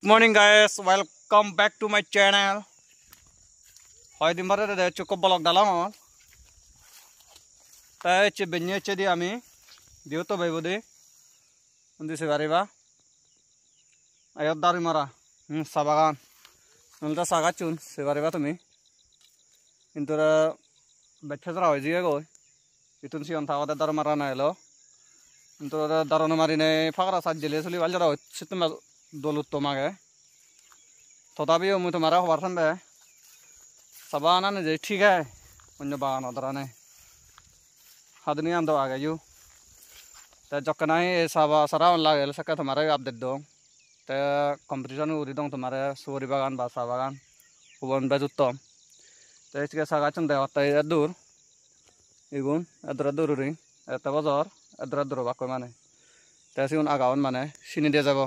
Morning guys, welcome back to my channel. Hoy din bare de cukup blog dalam. Tai che benye che di ami dio to bhai bode. Undi se bariba. Ayat dari mara. Sabagan. Nulta saga chun se bariba tumi. Intura bechhara hoy jiga go. Itun si on thawa dar mara na elo. Intura darono marine fagra sajjele suli waljara situm dolut to mage. तथापि मैं तुम्हारा वर्षन बे सबाना ने जे ठीक है अन्य बागान उधर ने हादनी आंदो आ गए यू ते जक्कना ही साबा सरा लागे सके तुम्हारे अपडेट दो ते कंपटीशन उरी दो तुम्हारे सोरी बागान बासा बागान उबन बेजुत्तो ते इसके सागा चंदे होता है दूर इगुन अदर दूर रिंग एत बाजार अदर दूर बाको माने ते सिउन आगावन माने सिनी दे जाबो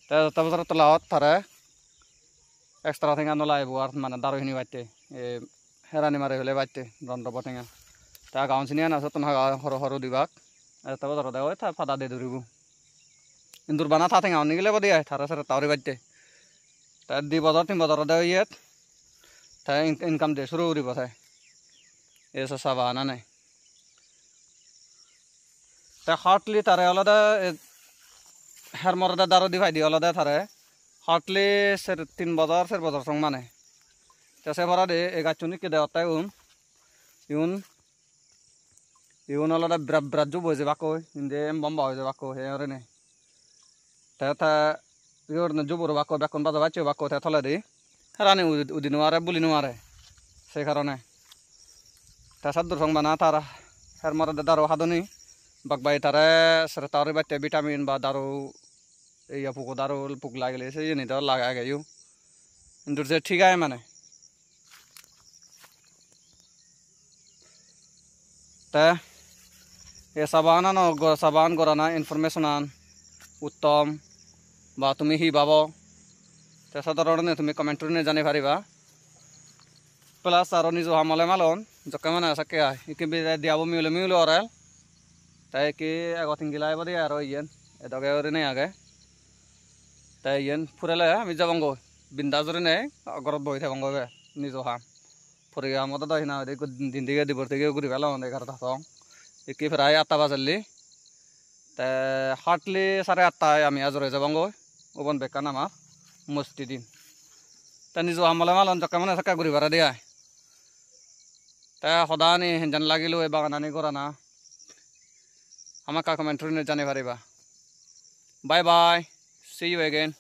ते तब बाजार तलावत थारे extra thing anu lai buat mana daru hini batte herani mare hole batte rondo botenga ta gaun sini ana sotun ha horo horo dibak ta bazar da oi ta pada de duribu indur bana ta thing ani gele bodi ai thara sara tauri batte ta di bazar tin bazar da yet ta income de shuru uri bathai esa sabana nai ta hotly tare alada her morada daru divai di alada thare hotly से 3 बाजार से बाजार संग माने जैसे भरा दे एक आचुनी के देवता है यून अलग ब्राजू बोझे बाको इंदे बम्बा बोझे बाको है और ने था योर न जुबुर बाको बाकोन बाजा बाचे बाको था थोड़ा दे रानी उदिनुआरे बुलिनुआरे से कारण है था सदर संग बना थारा हर मर दारो हादनी बकबाई थारे सरतारी बाते विटामिन बा दारो या पुको दारो पुक लागले से ये नहीं तो लगा गया यू इंदुर से ठीक है माने ते ये साबाना न साबान गोराना इन्फॉर्मेशन आन उत्तम बा तुम्ही ही बाबो ते साधारण ने तुम्ही कमेंट ने जाने पारिबा प्लस आरो निजो हमले मालोन जके माने सके आ इके बे दियाबो मिउलो अरेल ताई के अगथिं गिलाय बदे आरो येन एदगे ओरे ने आगे ताई येन फुरेले आमी जाबांगो बिंदाजरे ने गरत बय थाबांगो बे निजो हा फुरे आमदा दहिना दे दिनदिगे दिबरतेगे गुरि भेला ओने करता सं एके फ्राय 8 बाजली ते हार्टली 8:30 आमी आजरे जाबांगो ओबन बेका नामा मस्ती दिन ता निजो हमले मालन जका माने सका गुरि भरा दिया ता हदानी हेंजन लागिलो ए बागानानि गराना আমাকা কমেন্ট করে জানাই পারিবা bye bye see you again